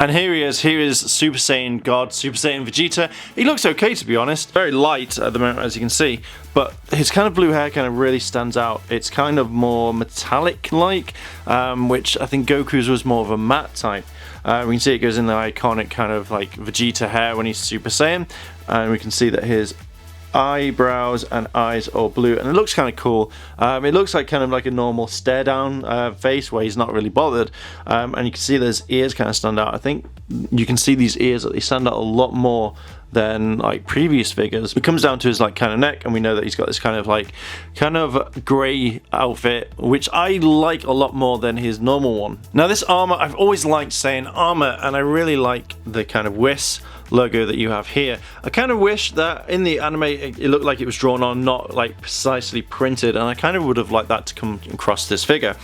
And here he is Super Saiyan God, Super Saiyan Vegeta. He looks okay, to be honest. Very light at the moment, as you can see, but his kind of blue hair kind of really stands out. It's kind of more metallic-like, which I think Goku's was more of a matte type. We can see it goes in the iconic kind of like Vegeta hair when he's Super Saiyan, and we can see that his eyebrows and eyes are blue, and it looks kind of cool. It looks like kind of like a normal stare down face where he's not really bothered, and you can see that his ears kind of stand out. I think you can see these ears that they stand out a lot more than like previous figures. It comes down to his like kind of neck, and we know that he's got this kind of grey outfit, which I like a lot more than his normal one. Now this armor, I've always liked Saiyan armor, and I really like the kind of Whis logo that you have here. I kind of wish that in the anime it looked like it was drawn on, not like precisely printed, and I kind of would have liked that to come across this figure.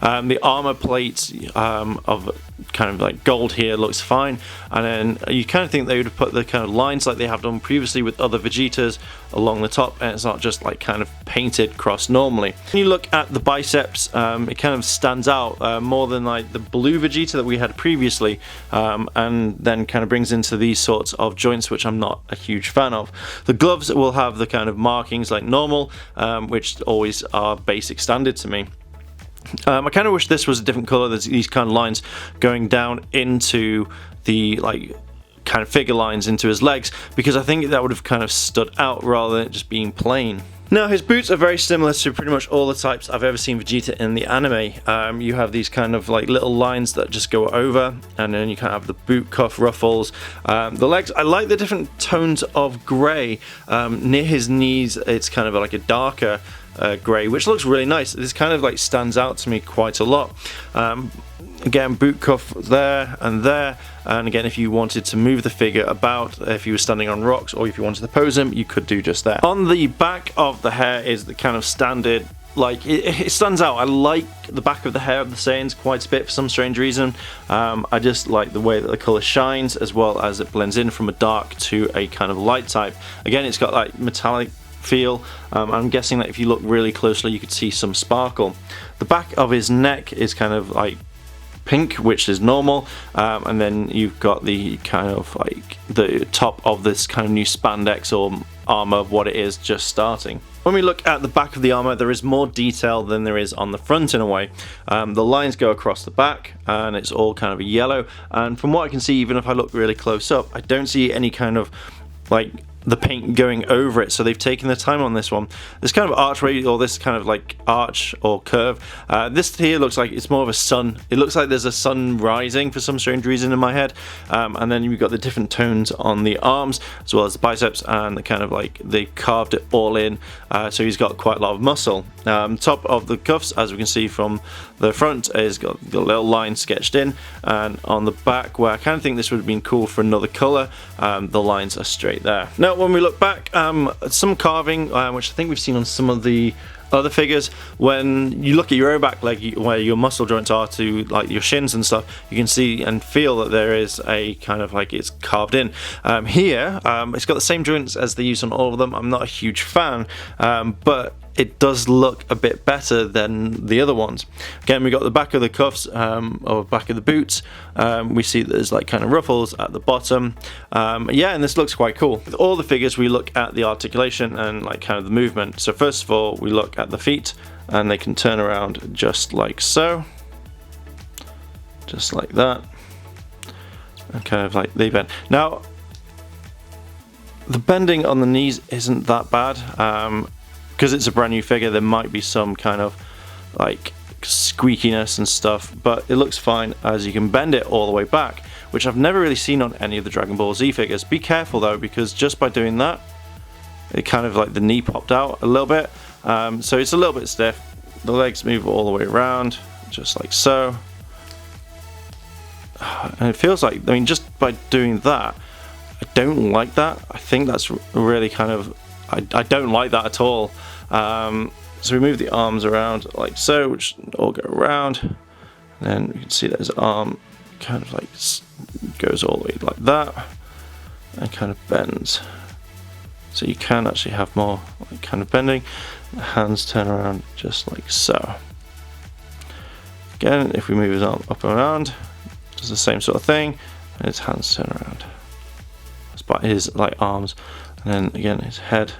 The armor plates of kind of like gold here looks fine, and then you kind of think they would have put the kind of lines like they have done previously with other Vegetas along the top, and it's not just like kind of painted across normally. When you look at the biceps, it kind of stands out more than like the blue Vegeta that we had previously, and then kind of brings into these sorts of joints, which I'm not a huge fan of. The gloves will have the kind of markings like normal, which always are basic standard to me. I kind of wish this was a different color. There's these kind of lines going down into the like kind of figure lines into his legs, because I think that would have kind of stood out rather than it just being plain. Now his boots are very similar to pretty much all the types I've ever seen Vegeta in the anime. You have these kind of like little lines that just go over, and then you kind of have the boot cuff ruffles. The legs, I like the different tones of grey. Near his knees it's kind of like a darker grey, which looks really nice. This kind of like stands out to me quite a lot. Again, boot cuff there, and again, if you wanted to move the figure about, if you were standing on rocks, or if you wanted to pose him, you could do just that. On the back of the hair is the kind of standard, like it stands out. I like the back of the hair of the Saiyans quite a bit for some strange reason. I just like the way that the colour shines, as well as it blends in from a dark to a kind of light type. Again, it's got like metallic feel. I'm guessing that if you look really closely you could see some sparkle. The back of his neck is kind of like pink, which is normal, and then you've got the kind of like the top of this kind of new spandex or armor of what it is just starting. When we look at the back of the armor, there is more detail than there is on the front in a way. The lines go across the back, and it's all kind of a yellow, and from what I can see, even if I look really close up, I don't see any kind of like the paint going over it, so they've taken the time on this one. This kind of archway, or this kind of like arch or curve, this here looks like it's more of a sun. It looks like there's a sun rising for some strange reason in my head, and then you've got the different tones on the arms as well as the biceps, and the kind of like they carved it all in, so he's got quite a lot of muscle. Top of the cuffs, as we can see from the front, is got the little line sketched in, and on the back, where I kind of think this would have been cool for another color, the lines are straight there. Now when we look back, some carving, which I think we've seen on some of the other figures. When you look at your own back leg, where your muscle joints are to like your shins and stuff, you can see and feel that there is a kind of like it's carved in. Here it's got the same joints as they use on all of them. I'm not a huge fan, but it does look a bit better than the other ones. Again, we got the back of the cuffs, or back of the boots. We see that there's like kind of ruffles at the bottom. Yeah, and this looks quite cool. With all the figures, we look at the articulation and like kind of the movement. So first of all, we look at the feet, and they can turn around just like so. Just like that. And kind of like they bend. Now, the bending on the knees isn't that bad. Because it's a brand new figure, there might be some kind of like squeakiness and stuff, but it looks fine as you can bend it all the way back, which I've never really seen on any of the Dragon Ball Z figures. Be careful though, because just by doing that, it kind of like the knee popped out a little bit, so it's a little bit stiff. The legs move all the way around, just like so, and it feels like, I mean, just by doing that, I don't like that. I think that's really kind of, I don't like that at all. So we move the arms around like so, which all go around, and then you can see that his arm kind of like goes all the way like that and kind of bends. So you can actually have more like kind of bending. The hands turn around just like so. Again, if we move his arm up and around, does the same sort of thing, and his hands turn around. It's by his like arms, and then again his head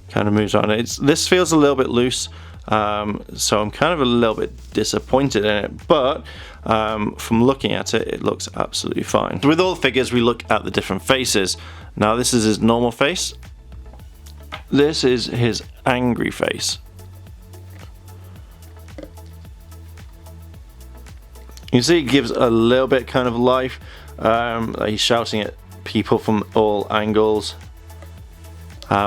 kind of moves on. This feels a little bit loose, so I'm kind of a little bit disappointed in it, but from looking at it, it looks absolutely fine. With all figures, we look at the different faces. Now this is his normal face. This is his angry face. You see, it gives a little bit kind of life. He's shouting at people from all angles,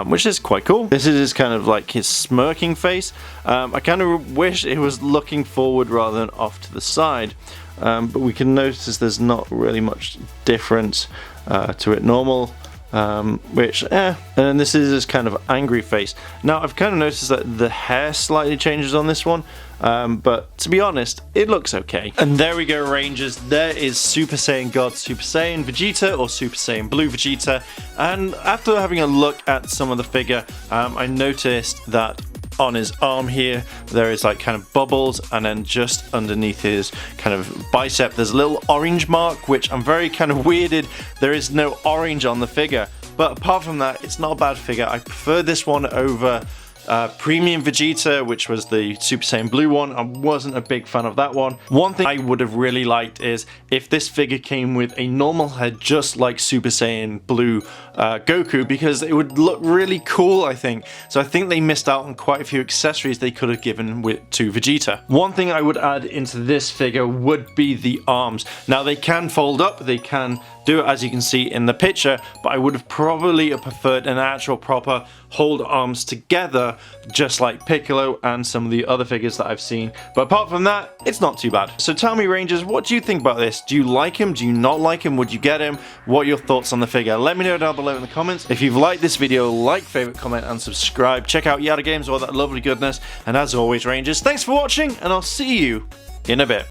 which is quite cool. This is his kind of like his smirking face. I kind of wish it was looking forward rather than off to the side, but we can notice there's not really much difference to it normal. And then this is his kind of angry face. Now I've kind of noticed that the hair slightly changes on this one, but to be honest, it looks okay. And there we go, Rangers. There is Super Saiyan God, Super Saiyan Vegeta, or Super Saiyan Blue Vegeta. And after having a look at some of the figure, I noticed that on his arm here there is like kind of bubbles, and then just underneath his kind of bicep there's a little orange mark, which I'm very kind of weirded. There is no orange on the figure, but apart from that, it's not a bad figure. I prefer this one over Premium Vegeta, which was the Super Saiyan Blue one. I wasn't a big fan of that one. One thing I would have really liked is if this figure came with a normal head just like Super Saiyan Blue Goku, because it would look really cool, I think. So I think they missed out on quite a few accessories they could have given to Vegeta. One thing I would add into this figure would be the arms. Now they can fold up, they can do it as you can see in the picture, but I would have probably preferred an actual proper hold arms together, just like Piccolo and some of the other figures that I've seen. But apart from that, it's not too bad. So tell me, Rangers, what do you think about this? Do you like him? Do you not like him? Would you get him? What are your thoughts on the figure? Let me know down below in the comments. If you've liked this video, like, favorite, comment, and subscribe. Check out Yada Games, all that lovely goodness. And as always, Rangers, thanks for watching, and I'll see you in a bit.